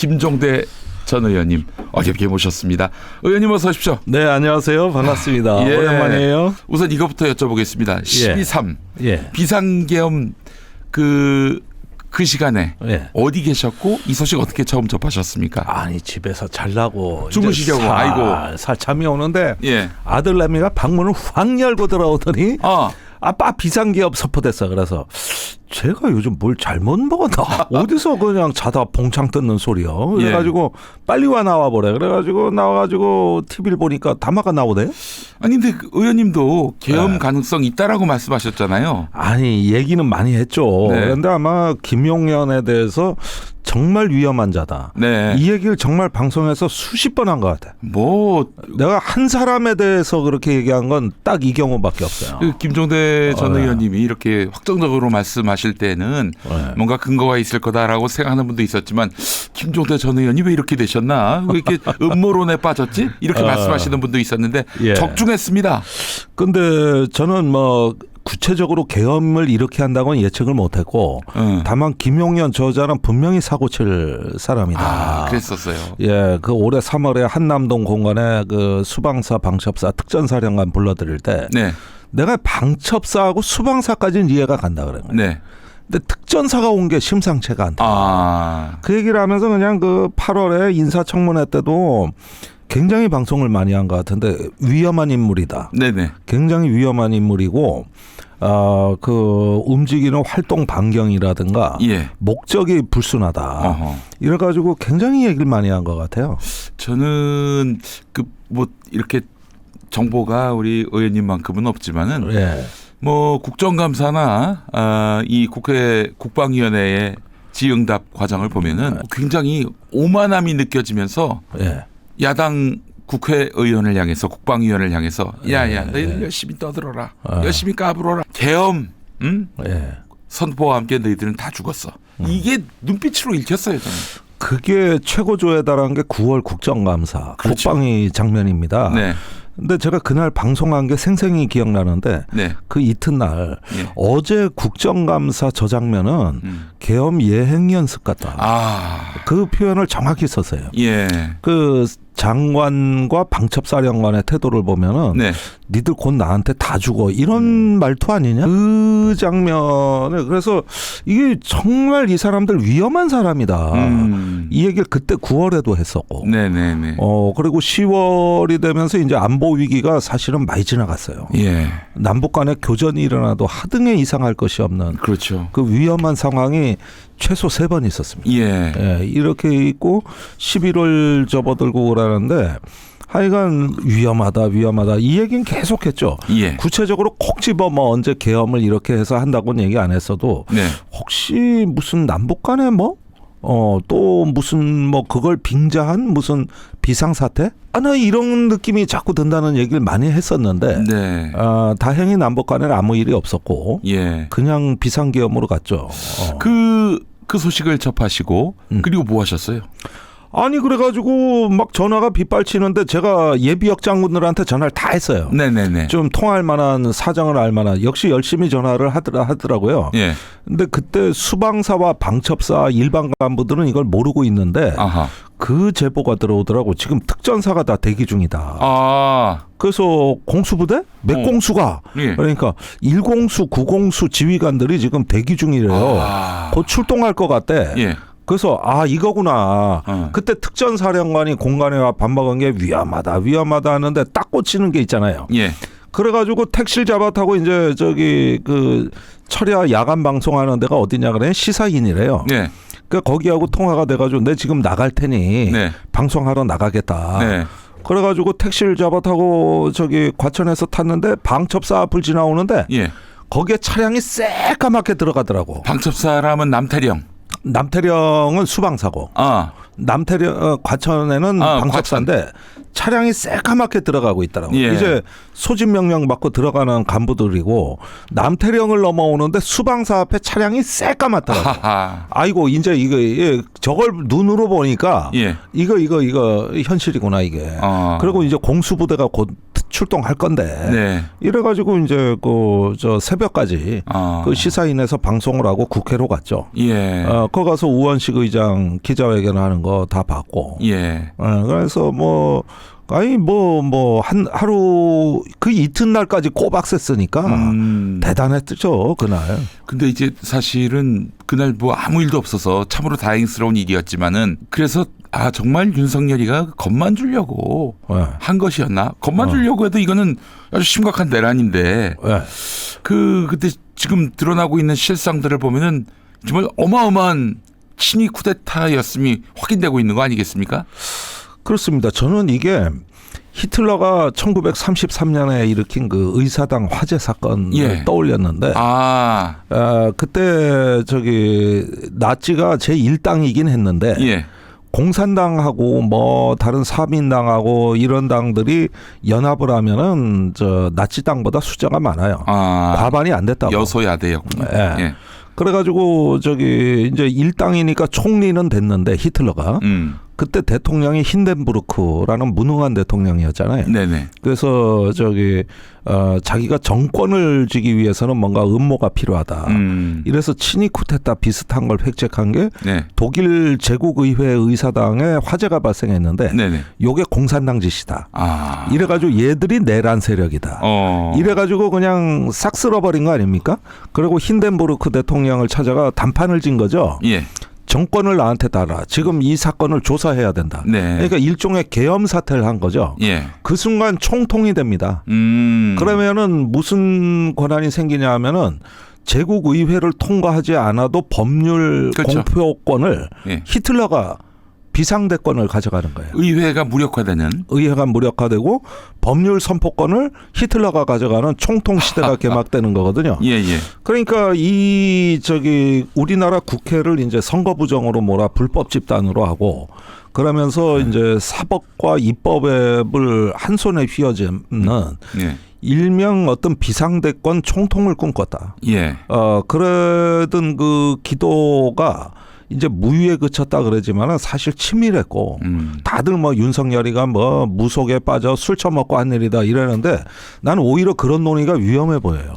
김종대 전 의원님 어렵게 모셨습니다. 의원님 어서 오십시오. 네, 안녕하세요. 반갑습니다. 예. 오랜만이에요. 우선 이것부터 여쭤보겠습니다. 12.3 예. 비상계엄 그 시간에 예. 어디 계셨고 이 소식 어떻게 처음 접하셨습니까? 아니 집에서 잘라고 주무시려고 아이고 살 잠이 오는데 예. 아들내미가 방문을 확 열고 들어오더니 아빠 비상기업 선포됐어. 그래서 제가 요즘 뭘 잘못 먹었나? 어디서 그냥 자다 봉창 뜯는 소리요. 그래가지고 빨리 나와보래. 그래가지고 나와가지고 TV를 보니까 다마가 나오대. 아니 근데 그 의원님도 계엄 가능성 있다라고 말씀하셨잖아요. 아니 얘기는 많이 했죠. 네. 그런데 아마 김용현에 대해서 정말 위험한 자다. 네. 이 얘기를 정말 방송에서 수십 번 한 것 같아. 뭐 내가 한 사람에 대해서 그렇게 얘기한 건 딱 이 경우밖에 없어요. 그 김종대 전 의원님이 이렇게 확정적으로 말씀하실 때는 뭔가 근거가 있을 거다라고 생각하는 분도 있었지만 김종대 전 의원이 왜 이렇게 되셨나? 왜 이렇게 음모론에 빠졌지? 이렇게 말씀하시는 분도 있었는데 적중했습니다. 근데 저는 뭐 구체적으로 계엄을 이렇게 한다고는 예측을 못했고 다만 김용현 저자는 분명히 사고칠 사람이다. 아, 그랬었어요. 예, 그 올해 3월에 한남동 공간에 그 수방사 방첩사 특전사령관 불러들일 때 내가 방첩사하고 수방사까지는 이해가 간다 그래. 네. 근데 특전사가 온 게 심상치가 않다. 그 얘기를 하면서 그냥 그 8월에 인사청문회 때도 굉장히 방송을 많이 한 것 같은데 위험한 인물이다. 네네. 굉장히 위험한 인물이고 그 움직이는 활동 반경이라든가 목적이 불순하다. 이래가지고 굉장히 얘기를 많이 한 것 같아요. 저는 그 뭐 이렇게 정보가 우리 의원님만큼은 없지만은 뭐 국정감사나 이 국회 국방위원회의 지응답 과정을 보면은 굉장히 오만함이 느껴지면서 야당 국회의원을 향해서 국방위원을 향해서 야야 너희들 열심히 떠들어라. 열심히 까불어라. 계엄 선포와 함께 너희들은 다 죽었어. 이게 눈빛으로 읽혔어요. 저는. 그게 최고조에 달한 게 9월 국정감사 국방위 장면입니다. 근데 제가 그날 방송한 게 생생히 기억나는데 그 이튿날 어제 국정감사 저 장면은 계엄 예행 연습 같다. 그 표현을 정확히 썼어요. 그 장관과 방첩사령관의 태도를 보면은 니들 곧 나한테 다 죽어 이런 말투 아니냐? 그 장면에 그래서 이게 정말 이 사람들 위험한 사람이다. 이 얘기를 그때 9월에도 했었고. 그리고 10월이 되면서 이제 안보 위기가 사실은 많이 지나갔어요. 남북 간의 교전이 일어나도 하등에 이상할 것이 없는 그 위험한 상황이 최소 3번 있었습니다. 이렇게 있고 11월 접어들고 그러는데 하여간 위험하다 이 얘기는 계속했죠. 구체적으로 콕 집어 뭐 언제 계엄을 이렇게 해서 한다고는 얘기 안 했어도 혹시 무슨 남북 간에 뭐 또 무슨 뭐 그걸 빙자한 무슨 비상사태? 나 이런 느낌이 자꾸 든다는 얘기를 많이 했었는데 다행히 남북 간에는 아무 일이 없었고 그냥 비상계엄으로 갔죠. 그 소식을 접하시고 그리고 뭐 하셨어요? 아니 그래가지고 막 전화가 빗발치는데 제가 예비역 장군들한테 전화를 다 했어요. 좀 통화할 만한 사정을 알 만한 역시 열심히 전화를 하더라고요. 근데 그때 수방사와 방첩사 일반 간부들은 이걸 모르고 있는데 그 제보가 들어오더라고. 지금 특전사가 다 대기 중이다. 그래서 공수부대? 맥공수가 그러니까 1공수, 9공수 지휘관들이 지금 대기 중이래요. 곧 출동할 것 같대. 그래서 이거구나. 그때 특전사령관이 공간에 와 밥 먹은 게 위험하다 하는데 딱 꽂히는 게 있잖아요. 그래가지고 택시를 잡아 타고 이제 저기 그 철야 야간 방송하는 데가 어디냐 그래? 시사인이래요. 그러니까 거기하고 통화가 돼가지고 내 지금 나갈 테니 방송하러 나가겠다. 그래가지고 택시를 잡아 타고 저기 과천에서 탔는데 방첩사 앞을 지나오는데 거기에 차량이 새까맣게 들어가더라고. 방첩사라면 남태령은 수방사고. 과천에는 방첩사인데 차량이 새까맣게 들어가고 있더라고요. 예. 이제 소집 명령 받고 들어가는 간부들이고 남태령을 넘어오는데 수방사 앞에 차량이 새까맣더라고요. 아이고 이제 이거 저걸 눈으로 보니까 예. 이거 현실이구나 이게. 그리고 이제 공수부대가 곧 출동할 건데 네. 이래가지고 이제 저 새벽까지 그 시사인에서 방송을 하고 국회로 갔죠. 예. 거기 가서 우원식 의장 기자회견하는 거 다 봤고. 예. 그래서 하루 그 이튿날까지 꼬박 셌으니까 대단했죠 그날. 근데 이제 사실은 그날 뭐 아무 일도 없어서 참으로 다행스러운 일이었지만은 그래서 정말 윤석열이가 겁만 주려고 한 것이었나? 겁만 주려고 해도 이거는 아주 심각한 내란인데 그때 지금 드러나고 있는 실상들을 보면은 정말 어마어마한 친위 쿠데타였음이 확인되고 있는 거 아니겠습니까? 그렇습니다. 저는 이게 히틀러가 1933년에 일으킨 그 의사당 화재 사건을 떠올렸는데 그때 나치가 제1당이긴 했는데 공산당하고 다른 사민당하고 이런 당들이 연합을 하면은 나치 당보다 숫자가 많아요. 과반이 안 됐다고. 여소야대였군요. 그래가지고 이제 1당이니까 총리는 됐는데 히틀러가 그때 대통령이 힌덴부르크라는 무능한 대통령이었잖아요. 네네. 그래서 자기가 정권을 쥐기 위해서는 뭔가 음모가 필요하다. 이래서 친위 쿠데타 비슷한 걸 획책한 게 독일 제국의회 의사당에 화재가 발생했는데 요게 공산당 짓이다. 이래가지고 얘들이 내란 세력이다. 이래가지고 그냥 싹 쓸어버린 거 아닙니까? 그리고 힌덴부르크 대통령을 찾아가 담판을 진 거죠. 정권을 나한테 달아. 지금 이 사건을 조사해야 된다. 그러니까 일종의 계엄 사태를 한 거죠. 그 순간 총통이 됩니다. 그러면은 무슨 권한이 생기냐 하면은 제국 의회를 통과하지 않아도 법률 공표권을 히틀러가 비상대권을 가져가는 거예요. 의회가 무력화되고 법률 선포권을 히틀러가 가져가는 총통 시대가 개막되는 거거든요. 그러니까 우리나라 국회를 이제 선거 부정으로 몰아 불법 집단으로 하고 그러면서 이제 사법과 입법을 한 손에 휘어지는 일명 어떤 비상대권 총통을 꿈꿨다. 그러던 그 기도가 이제 무위에 그쳤다 그러지만은 사실 치밀했고 다들 윤석열이가 무속에 빠져 술 처먹고 한 일이다 이러는데 나는 오히려 그런 논의가 위험해 보여요.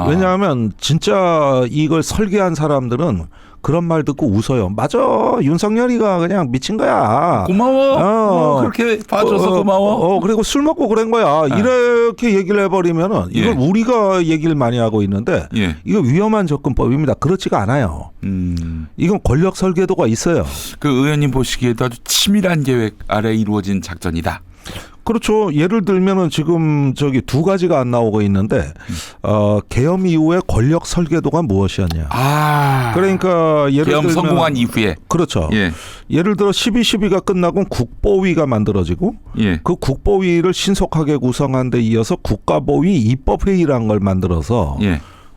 왜냐하면 진짜 이걸 설계한 사람들은 그런 말 듣고 웃어요. 맞아. 윤석열이가 그냥 미친 거야. 고마워. 그렇게 봐줘서 고마워. 그리고 술 먹고 그런 거야. 이렇게 얘기를 해버리면은 이건 우리가 얘기를 많이 하고 있는데 이거 위험한 접근법입니다. 그렇지가 않아요. 이건 권력 설계도가 있어요. 그 의원님 보시기에도 아주 치밀한 계획 아래 이루어진 작전이다. 그렇죠. 예를 들면은 지금 두 가지가 안 나오고 있는데 계엄 이후에 권력 설계도가 무엇이었냐. 그러니까 예를 계엄 들면 성공한 이후에 그렇죠. 예를 들어 12.12가 끝나고 국보위가 만들어지고 그 국보위를 신속하게 구성한 데 이어서 국가보위 입법회의라는 걸 만들어서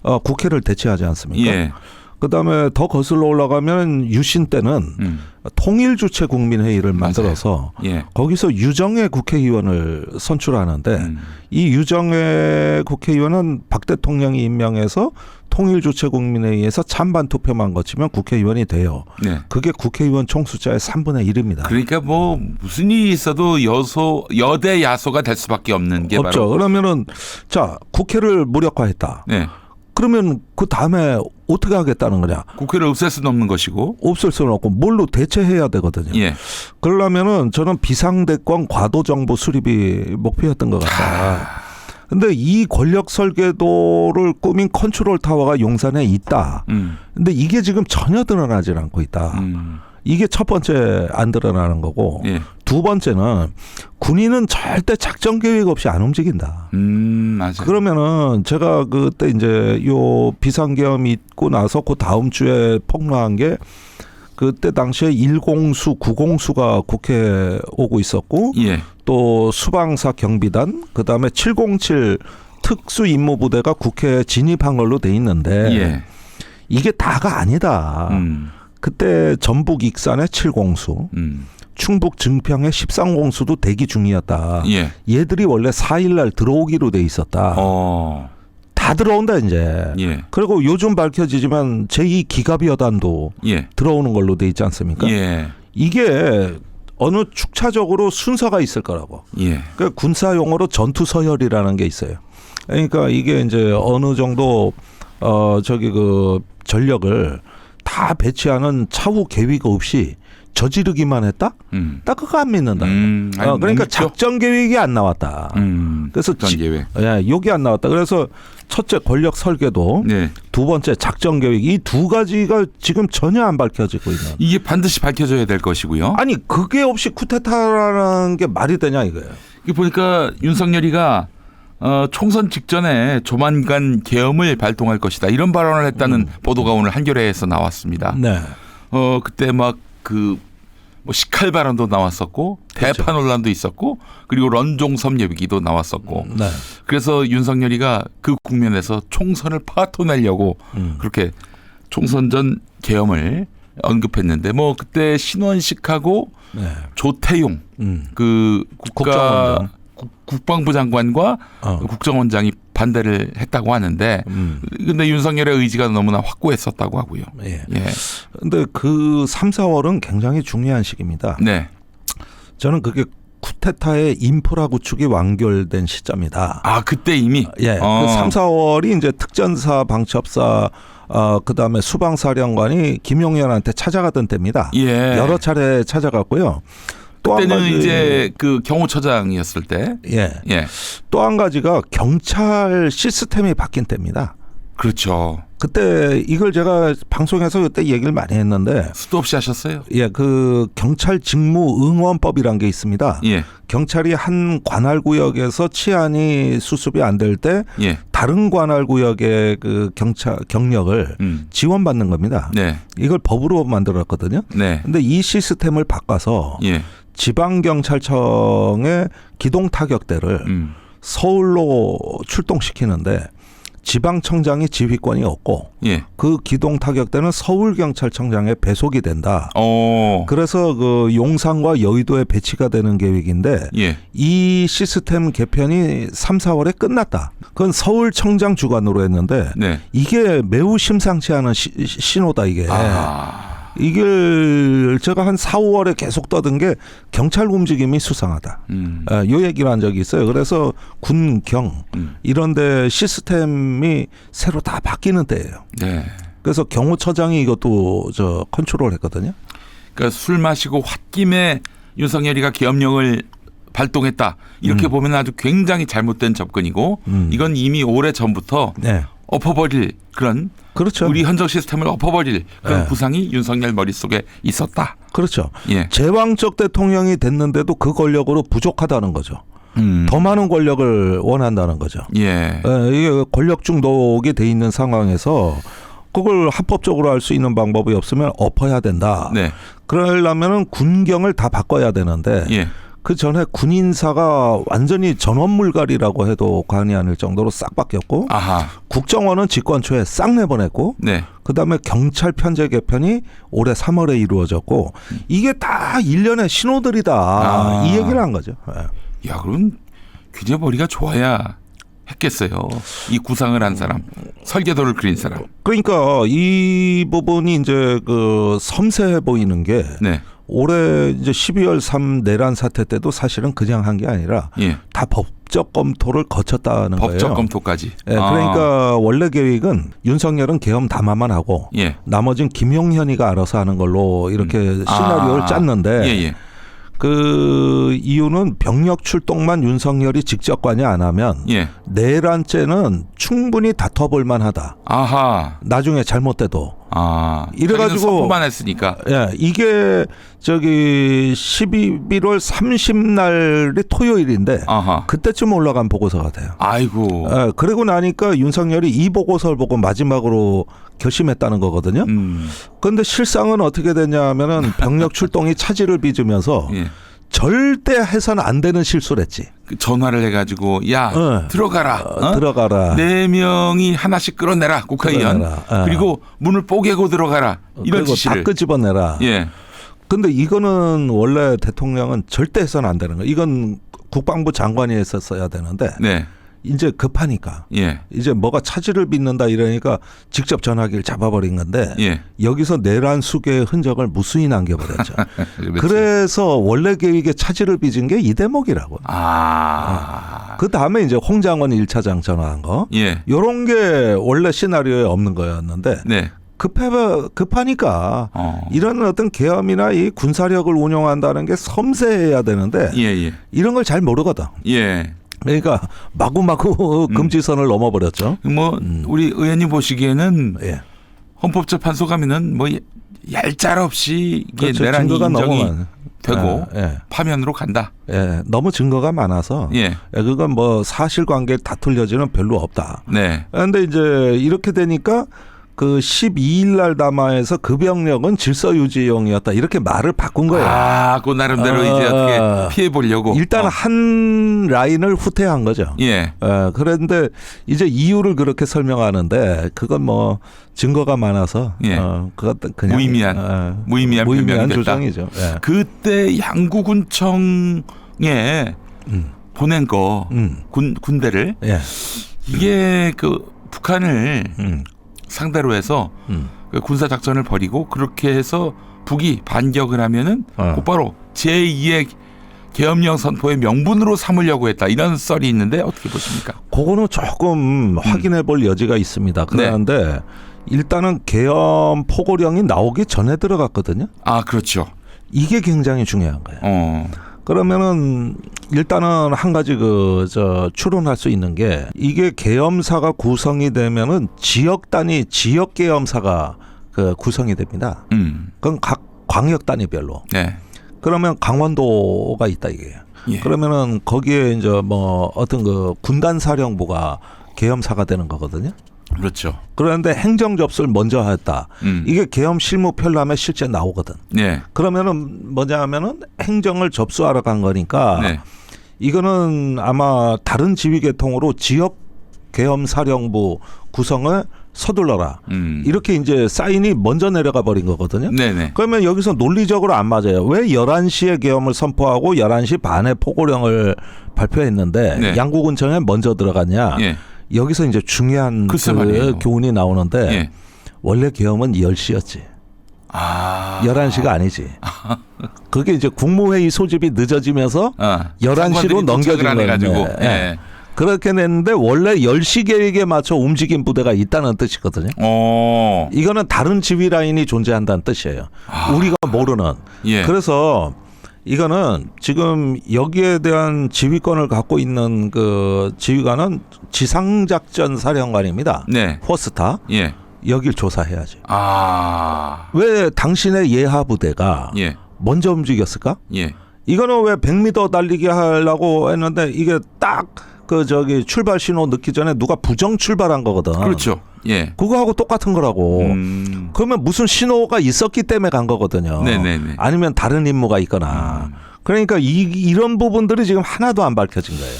국회를 대체하지 않습니까? 그다음에 더 거슬러 올라가면 유신 때는 통일주체 국민회의를 만들어서 거기서 유정의 국회의원을 선출하는데 이 유정의 국회의원은 박 대통령이 임명해서 통일주체 국민회의에서 찬반 투표만 거치면 국회의원이 돼요. 그게 국회의원 총수자의 3분의 1입니다. 그러니까 무슨 일이 있어도 여대 야소가 될 수밖에 없는 게 없죠. 바로. 그러면은 국회를 무력화했다. 그러면 그 다음에 어떻게 하겠다는 거냐? 국회를 없앨 수는 없는 것이고. 없앨 수는 없고 뭘로 대체해야 되거든요. 그러려면은 저는 비상대권 과도정부 수립이 목표였던 것 같다. 근데 이 권력 설계도를 꾸민 컨트롤 타워가 용산에 있다. 근데 이게 지금 전혀 드러나질 않고 있다. 이게 첫 번째 안 드러나는 거고 두 번째는 군인은 절대 작전 계획 없이 안 움직인다. 맞아요. 그러면은 제가 그때 이제 요 비상계엄 있고 나서 그 다음 주에 폭로한 게 그때 당시에 1공수, 9공수가 국회에 오고 있었고 또 수방사 경비단 그다음에 707 특수임무부대가 국회에 진입한 걸로 돼 있는데 이게 다가 아니다. 그때 전북 익산의 7공수 충북 증평의 13공수도 대기 중이었다. 예. 얘들이 원래 4일날 들어오기로 돼 있었다. 다 들어온다 이제. 예. 그리고 요즘 밝혀지지만 제2기갑여단도 예. 들어오는 걸로 돼 있지 않습니까? 예. 이게 어느 축차적으로 순서가 있을 거라고. 예. 그 군사 용어로 전투 서열이라는 게 있어요. 그러니까 이게 이제 어느 정도 그 전력을 다 배치하는 차후 계획 없이 저지르기만 했다? 딱 그거 안 믿는다. 그러니까 작전 계획이 안 나왔다. 그래서 작전 계획. 예, 여기 안 나왔다. 그래서 첫째 권력 설계도, 네. 두 번째 작전 계획, 이 두 가지가 지금 전혀 안 밝혀지고 있는. 이게 반드시 밝혀져야 될 것이고요. 아니 그게 없이 쿠데타라는 게 말이 되냐 이거예요. 이게 보니까 윤석열이가 총선 직전에 조만간 계엄을 발동할 것이다 이런 발언을 했다는 보도가 오늘 한겨레에서 나왔습니다. 네. 그때 막 뭐 식칼 발언도 나왔었고 그렇죠. 대파 논란도 있었고 그리고 런종섭 얘기도 나왔었고 네. 그래서 윤석열이가 그 국면에서 총선을 파토내려고 그렇게 총선 전 계엄을 언급했는데 뭐 그때 신원식하고 네. 조태용 그 국방부 장관과 국정원장이 반대를 했다고 하는데 근데 윤석열의 의지가 너무나 확고했었다고 하고요. 예. 근데 그 3, 4월은 굉장히 중요한 시기입니다. 네. 저는 그게 쿠데타의 인프라 구축이 완결된 시점이다. 아, 그때 이미? 예. 그 3, 4월이 이제 특전사, 방첩사 그다음에 수방사령관이 김용현한테 찾아가던 때입니다. 예. 여러 차례 찾아갔고요. 또 그때는 한 가지, 이제 그 경호처장이었을 때. 예. 예. 또 한 가지가 경찰 시스템이 바뀐 때입니다. 그렇죠. 그때 이걸 제가 방송에서 그때 얘기를 많이 했는데 수도 없이 하셨어요? 예, 그 경찰 직무 응원법이란 게 있습니다. 예. 경찰이 한 관할 구역에서 치안이 수습이 안 될 때 예. 다른 관할 구역의 그 경력을 지원받는 겁니다. 네. 이걸 법으로 만들었거든요. 네. 근데 이 시스템을 바꿔서 예. 지방경찰청의 기동 타격대를 서울로 출동시키는데 지방청장이 지휘권이 없고 예. 그 기동 타격대는 서울경찰청장에 배속이 된다. 오. 그래서 그 용산과 여의도에 배치가 되는 계획인데 예. 이 시스템 개편이 3, 4월에 끝났다. 그건 서울청장 주관으로 했는데 네. 이게 매우 심상치 않은 신호다 이게. 이걸 제가 한 4, 5월에 계속 떠든 게 경찰 움직임이 수상하다. 요 얘기를 한 적이 있어요. 그래서 군, 경 이런 데 시스템이 새로 다 바뀌는 때예요. 네. 그래서 경호처장이 이것도 컨트롤 했거든요. 그러니까 술 마시고 홧김에 윤석열이가 계엄령을 발동했다. 이렇게 보면 아주 굉장히 잘못된 접근이고 이건 이미 오래 전부터 네. 엎어버릴 그런 그렇죠. 우리 현적 시스템을 엎어버릴 그런 구상이 윤석열 머릿속에 있었다. 그렇죠. 예. 제왕적 대통령이 됐는데도 그 권력으로 부족하다는 거죠. 더 많은 권력을 원한다는 거죠. 예. 이게 권력 중독이 돼 있는 상황에서 그걸 합법적으로 할 수 있는 방법이 없으면 엎어야 된다. 네. 그러려면은 군경을 다 바꿔야 되는데 예. 그 전에 군인사가 완전히 전원물갈이라고 해도 과언이 아닐 정도로 싹 바뀌었고 아하. 국정원은 집권초에 싹 내보냈고 네. 그다음에 경찰 편제 개편이 올해 3월에 이루어졌고 이게 다 일련의 신호들이다. 이 얘기를 한 거죠. 야, 그럼 굉장히 머리가 좋아야 했겠어요. 이 구상을 한 사람, 설계도를 그린 사람. 그러니까 이 부분이 이제 그 섬세해 보이는 게 네. 올해 이제 12월 3 내란 사태 때도 사실은 그냥 한 게 아니라 예. 다 법적 검토를 거쳤다는 거예요. 법적 검토까지. 예, 그러니까 원래 계획은 윤석열은 계엄 담화만 하고 예. 나머지는 김용현이가 알아서 하는 걸로 이렇게 시나리오를 짰는데 예. 그 이유는 병력 출동만 윤석열이 직접 관여 안 하면 예. 내란죄는 충분히 다퉈볼 만하다. 아하. 나중에 잘못돼도. 이래가지고 선포만 했으니까. 예, 이게 저기 11월 30날이 토요일인데 아하. 그때쯤 올라간 보고서가 돼요. 아이고. 예, 그리고 나니까 윤석열이 이 보고서를 보고 마지막으로 결심했다는 거거든요. 그런데 실상은 어떻게 됐냐면은 병력 출동이 차질을 빚으면서 예. 절대 해서는 안 되는 실수를 했지. 그 전화를 해가지고 야 들어가라. 들어가라. 4명이 하나씩 끌어내라 국회의원. 그리고 문을 뽀개고 들어가라. 이런 그리고 지시를. 다 끄집어내라. 예. 근데 이거는 원래 대통령은 절대 해서는 안 되는 거예요. 이건 국방부 장관이 했었어야 되는데 네. 이제 급하니까 이제 뭐가 차질을 빚는다 이러니까 직접 전화기를 잡아버린 건데 여기서 내란 수괴의 흔적을 무수히 남겨버렸죠. 그래서 원래 계획에 차질을 빚은 게 이 대목이라고. 그 다음에 이제 홍 장관 1차장 전화한 거. 이런 게 원래 시나리오에 없는 거였는데 급하니까 이런 어떤 계엄이나 이 군사력을 운영한다는 게 섬세해야 되는데 이런 걸 잘 모르거든. 그러니까 마구마구 금지선을 넘어버렸죠. 뭐 우리 의원님 보시기에는 헌법재판소 가면은 뭐 얄짤없이 이게 그렇죠. 내란이 증거가 인정이 너무 되고 파면으로 간다. 너무 증거가 많아서 그건 뭐 사실관계 다툴 여지는 별로 없다. 그런데 이제 이렇게 되니까 그 12일 날 담화에서 그 병력은 질서 유지용이었다 이렇게 말을 바꾼 거예요. 그 나름대로 이제 어떻게 피해 보려고 일단 한 라인을 후퇴한 거죠. 그런데 이제 이유를 그렇게 설명하는데 그건 뭐 증거가 많아서 그것도 그냥 무의미한 주장이죠. 그때 양구군청에 보낸 거 군대를 이게 그 북한을 상대로 해서 그 군사 작전을 벌이고 그렇게 해서 북이 반격을 하면은 곧바로 제2의 계엄령 선포의 명분으로 삼으려고 했다 이런 썰이 있는데 어떻게 보십니까? 그거는 조금 확인해 볼 여지가 있습니다. 그런데 일단은 계엄 포고령이 나오기 전에 들어갔거든요. 그렇죠. 이게 굉장히 중요한 거예요. 그러면은 일단은 한 가지 추론할 수 있는 게 이게 계엄사가 구성이 되면은 지역 단위 지역 계엄사가 구성이 됩니다. 그건 각 광역 단위별로. 그러면 강원도가 있다 이게요. 그러면은 거기에 이제 뭐 어떤 그 군단 사령부가 계엄사가 되는 거거든요. 그렇죠. 그런데 행정 접수를 먼저 했다. 이게 계엄 실무 편람에 실제 나오거든. 그러면은 뭐냐면은 행정을 접수하러 간 거니까 이거는 아마 다른 지휘 계통으로 지역 계엄 사령부 구성을 서둘러라. 이렇게 이제 사인이 먼저 내려가 버린 거거든요. 그러면 여기서 논리적으로 안 맞아요. 왜 11시에 계엄을 선포하고 11시 반에 포고령을 발표했는데 양구군청에 먼저 들어갔냐. 여기서 이제 중요한 교훈이 나오는데 원래 계엄은 10시였지. 11시가 아니지. 그게 이제 국무회의 소집이 늦어지면서 11시로 넘겨진 건데. 그렇게 냈는데 원래 10시 계획에 맞춰 움직인 부대가 있다는 뜻이거든요. 이거는 다른 지휘 라인이 존재한다는 뜻이에요. 우리가 모르는. 그래서 이거는 지금 여기에 대한 지휘권을 갖고 있는 그 지휘관은 지상작전 사령관입니다. 포스타. 여길 조사해야지. 왜 당신의 예하 부대가 먼저 움직였을까? 이거는 왜 100m 달리기 하려고 했는데 이게 딱 출발 신호 넣기 전에 누가 부정 출발한 거거든. 그렇죠. 그거하고 똑같은 거라고. 그러면 무슨 신호가 있었기 때문에 간 거거든요. 아니면 다른 임무가 있거나. 그러니까 이런 부분들이 지금 하나도 안 밝혀진 거예요.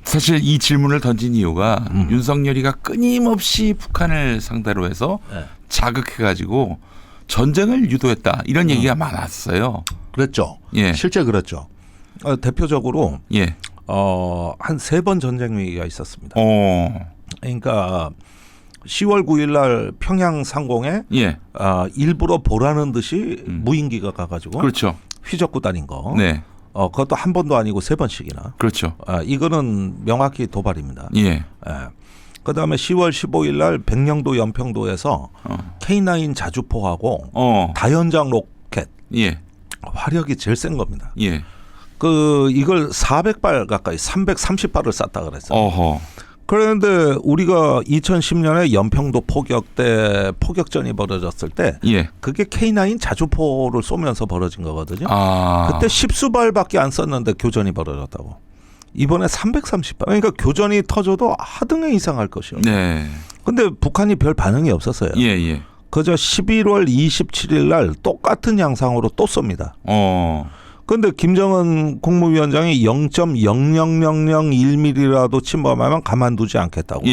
사실 이 질문을 던진 이유가 윤석열이가 끊임없이 북한을 상대로 해서 자극해가지고 전쟁을 유도했다 이런 얘기가 많았어요. 그랬죠. 실제 그랬죠. 대표적으로 한 3번 전쟁 위기가 있었습니다. 그러니까 10월 9일 날 평양 상공에 일부러 보라는 듯이 무인기가 가가지고 휘젓고 다닌 거. 그것도 한 번도 아니고 3번씩이나. 이거는 명확히 도발입니다. 그다음에 10월 15일 날 백령도 연평도에서 K9 자주포하고 다연장 로켓 화력이 제일 센 겁니다. 이걸 400발 가까이 330발을 쐈다 그랬어요. 그런데 우리가 2010년에 연평도 포격 때 포격전이 벌어졌을 때 그게 K9 자주포를 쏘면서 벌어진 거거든요. 그때 10수발밖에 안 썼는데 교전이 벌어졌다고. 이번에 330발. 그러니까 교전이 터져도 하등에 이상할 것이요. 근데 북한이 별 반응이 없었어요. 그저 11월 27일 날 똑같은 양상으로 또 쏩니다. 그런데 김정은 국무위원장이 0.00001mm라도 침범하면 가만두지 않겠다고.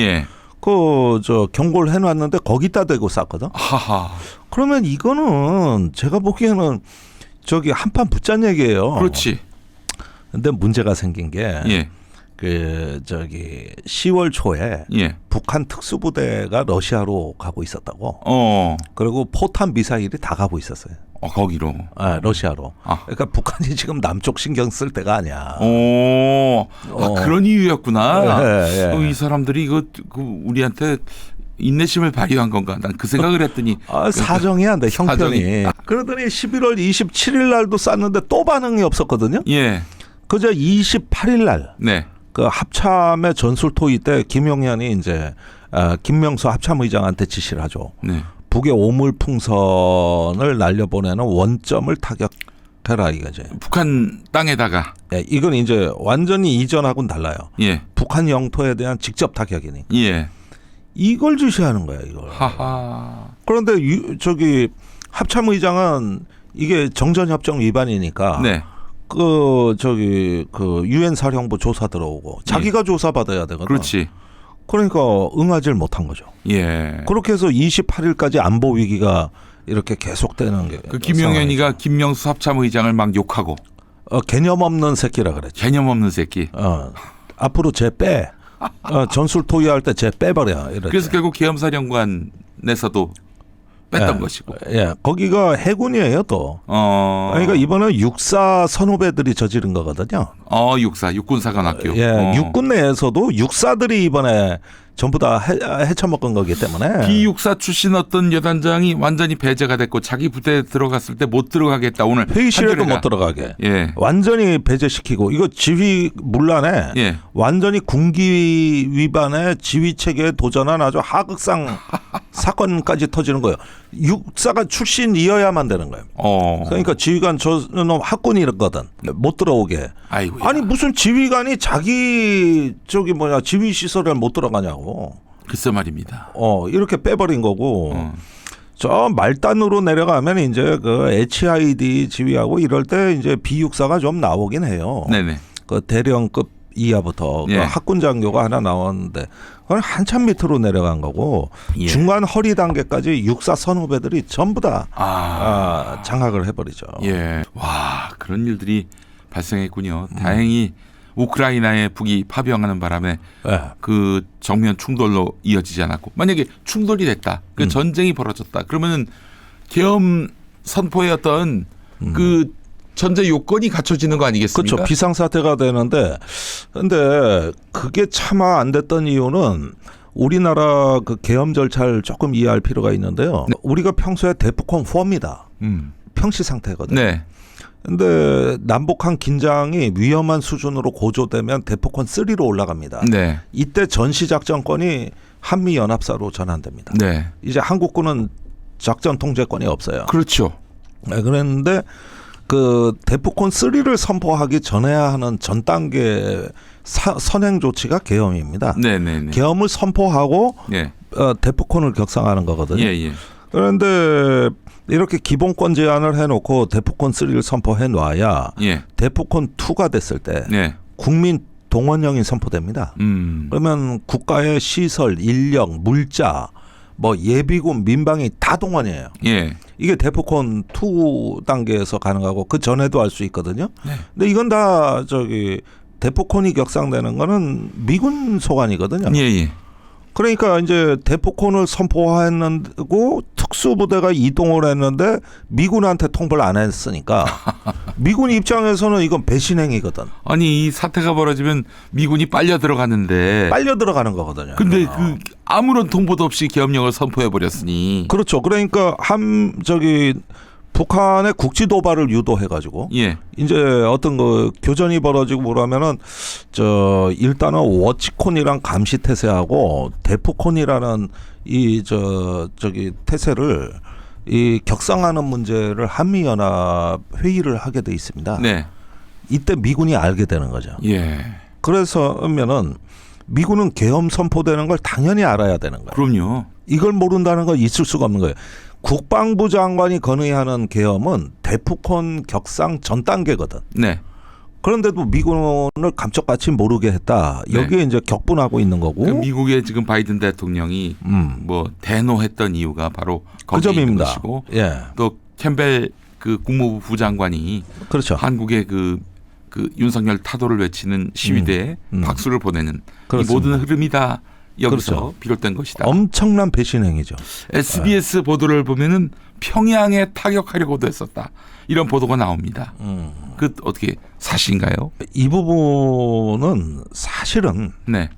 경고를 해놨는데 거기다 대고 쐈거든. 그러면 이거는 제가 보기에는 저기 한판 붙자는 얘기예요. 그렇지. 근데 문제가 생긴 게 예. 그 저기 10월 초에 예. 북한 특수부대가 러시아로 가고 있었다고. 그리고 포탄 미사일이 다 가고 있었어요. 거기로. 아, 러시아로. 그러니까 북한이 지금 남쪽 신경 쓸 때가 아니야. 그런 이유였구나. 예. 이 사람들이 이거 우리한테 인내심을 발휘한 건가? 난 그 생각을 했더니 사정이 안 돼, 형편이. 그러더니 11월 27일 날도 쐈는데 또 반응이 없었거든요. 예. 그저 28일 날. 네. 그 합참의 전술 토의 때 김용현이 이제 김명수 합참의장한테 지시를 하죠. 네. 북의 오물풍선을 날려보내는 원점을 타격해라 이거지. 북한 땅에다가. 예, 이건 이제 완전히 이전하고는 달라요. 예. 북한 영토에 대한 직접 타격이니. 예. 이걸 지시하는 거야, 이걸. 하하. 그런데 저기 합참의장은 이게 정전협정 위반이니까. 네. 그 유엔 사령부 조사 들어오고 자기가 조사 받아야 되거든. 그렇지. 그러니까 응하지를 못한 거죠. 예. 그렇게 해서 28일까지 안보 위기가 이렇게 계속되는 게. 그 김용현이가 김명수 합참의장을 막 욕하고. 개념 없는 새끼라 그랬죠. 개념 없는 새끼. 앞으로 쟤 빼. 전술 토의할 때 쟤 빼버려. 이랬죠. 그래서 결국 계엄사령관에서도 뺐던 것이고. 예, 거기가 해군이에요 또. 그러니까 이번에 육사 선후배들이 저지른 거거든요. 육군사관학교. 예, 육군 내에서도 육사들이 이번에 전부 다 헤쳐먹은 거기 때문에. 비육사 출신 어떤 여단장이 완전히 배제가 됐고 자기 부대에 들어갔을 때 못 들어가겠다. 오늘 회의실에도 못 들어가게. 예. 완전히 배제시키고 이거 지휘 문란에 예. 완전히 군기 위반의 지휘 체계에 도전한 아주 하극상 사건까지 터지는 거예요. 육사가 출신이어야만 되는 거예요. 그러니까 지휘관 저는 학군이거든. 못 들어오게. 아이고야. 아니 무슨 지휘관이 자기 지휘 시설에 못 들어가냐고. 글쎄 말입니다. 이렇게 빼버린 거고. 저 말단으로 내려가면 이제 그 HID 지휘하고 이럴 때 이제 비육사가 좀 나오긴 해요. 네네. 그 대령급 이하부터 그 학군 장교가 하나 나왔는데 그건 한참 밑으로 내려간 거고 중간 허리 단계까지 육사 선후배들이 전부 다 장악을 해버리죠. 예. 와 그런 일들이 발생했군요. 다행히 우크라이나에 북이 파병하는 바람에 그 정면 충돌로 이어지지 않았고 만약에 충돌이 됐다, 그 전쟁이 벌어졌다, 그러면은 계엄 선포의 어떤 그 전제 요건이 갖춰지는 거 아니겠습니까? 그렇죠. 비상사태가 되는데 근데 그게 차마 안 됐던 이유는 우리나라 그 계엄 절차를 조금 이해할 필요가 있는데요. 네. 우리가 평소에 대북권 4입니다. 평시 상태거든요. 네. 근데 남북한 긴장이 위험한 수준으로 고조되면 대포권 3로 올라갑니다. 네. 이때 전시작전권이 한미연합사로 전환됩니다. 네. 이제 한국군은 작전 통제권이 없어요. 그렇죠. 네, 그랬는데 그 대포권 3를 선포하기 전에야 하는 전 단계 선행 조치가 계엄입니다. 네네네. 계엄을 선포하고 네. 대포권을 격상하는 거거든요. 예. 그런데 이렇게 기본권 제한을 해놓고 대포권 3를 선포해 놔야 대포권 2가 됐을 때 국민 동원령이 선포됩니다. 그러면 국가의 시설, 인력, 물자, 뭐 예비군, 민방위 다 동원이에요. 이게 대포권 2 단계에서 가능하고 그 전에도 할 수 있거든요. 근데 이건 다 대포권이 격상되는 거는 미군 소관이거든요. 그러니까 이제 대포권을 선포했고 특수부대가 이동을 했는데 미군한테 통보를 안 했으니까 미군 입장에서는 이건 배신행위거든. 아니 이 사태가 벌어지면 미군이 빨려 들어가는데 빨려 들어가는 거거든요. 근데 그 아무런 통보도 없이 계엄령을 선포해 버렸으니. 그렇죠. 그러니까 북한의 국지 도발을 유도해가지고 이제 어떤 그 교전이 벌어지고 뭐라면은 일단은 워치콘이랑 감시 태세하고 대포콘이라는 태세를 이 격상하는 문제를 한미연합 회의를 하게 돼 있습니다. 이때 미군이 알게 되는 거죠. 그래서면은 미군은 계엄 선포되는 걸 당연히 알아야 되는 거예요. 그럼요. 이걸 모른다는 건 있을 수가 없는 거예요. 국방부 장관이 건의하는 계엄은 대포권 격상 전 단계거든. 그런데도 미군을 감쪽같이 모르게 했다. 여기에 이제 격분하고 있는 거고. 그 미국의 지금 바이든 대통령이 뭐 대노했던 이유가 바로 그 점입니다. 것이고 또 캠벨 그 국무부 부장관이 그렇죠. 한국의 그 윤석열 타도를 외치는 시위대에 박수를 보내는 이 모든 흐름이 다 여기서 그렇죠. 비롯된 것이다. 엄청난 배신 행위죠. SBS 보도를 보면은 평양에 타격하려고도 했었다. 이런 보도가 나옵니다. 그 어떻게 사실인가요? 이 부분은 사실은 네.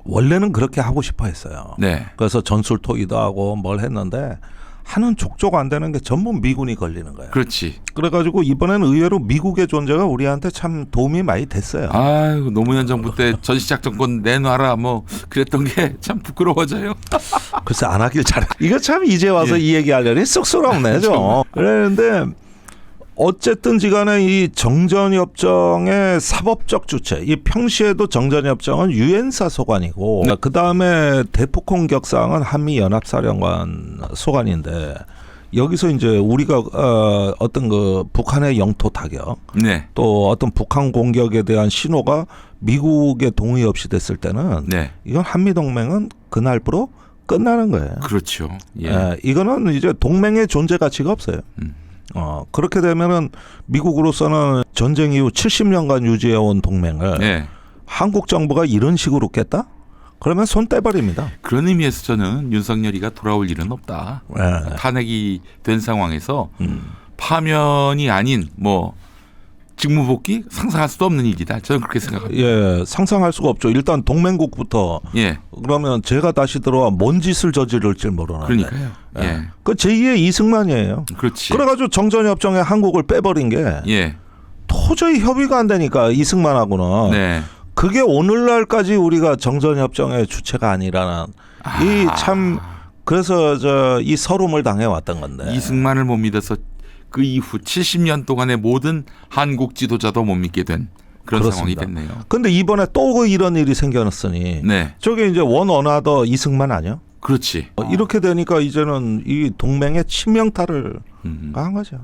원래는 그렇게 하고 싶어 했어요. 네. 그래서 전술 토의도 하고 뭘 했는데 하는 족족 안 되는 게 전부 미군이 걸리는 거예요. 그렇지. 그래가지고 이번에는 의외로 미국의 존재가 우리한테 참 도움이 많이 됐어요. 아유, 노무현 정부 때 전시작전권 내놔라 뭐 그랬던 게 참 부끄러워져요. 글쎄 안 하길 잘해. 이거 참 이제 와서 이 얘기하려니 쑥스럽네 좀. 그랬는데 어쨌든지간에 이 정전협정의 사법적 주체, 이 평시에도 정전협정은 유엔사 소관이고 그 다음에 대폭공 격상은 한미연합사령관 소관인데 여기서 이제 우리가 어떤 그 북한의 영토 타격, 네. 또 어떤 북한 공격에 대한 신호가 미국의 동의 없이 됐을 때는 네. 이건 한미 동맹은 그날부로 끝나는 거예요. 그렇죠. 예. 이거는 이제 동맹의 존재 가치가 없어요. 그렇게 되면은 미국으로서는 전쟁 이후 70년간 유지해온 동맹을 네. 한국 정부가 이런 식으로 깼다? 그러면 손 떼버립니다. 그런 의미에서 저는 윤석열이가 돌아올 일은 없다. 네. 탄핵이 된 상황에서 파면이 아닌 뭐 직무복귀 상상할 수도 없는 일이다. 저는 그렇게 생각합니다. 예, 상상할 수가 없죠. 일단 동맹국부터 예. 그러면 제가 다시 들어와 뭔 짓을 저지를지 모르는데. 그러니까요. 예. 예. 그 제2의 이승만이에요. 그렇지. 그래가지고 정전협정에 한국을 빼버린 게 예. 도저히 협의가 안 되니까 이승만하고는. 네. 그게 오늘날까지 우리가 정전협정의 주체가 아니라는 이 참 그래서 이 서름을 당해왔던 건데. 이승만을 못 믿어서 그 이후 70년 동안의 모든 한국 지도자도 못 믿게 된 그런 그렇습니다. 상황이 됐네요. 근데 이번에 또 이런 일이 생겨났으니 네. 저게 이제 원 어나더 이승만 아니야? 그렇지. 이렇게 되니까 이제는 이 동맹의 치명타를 한 거죠.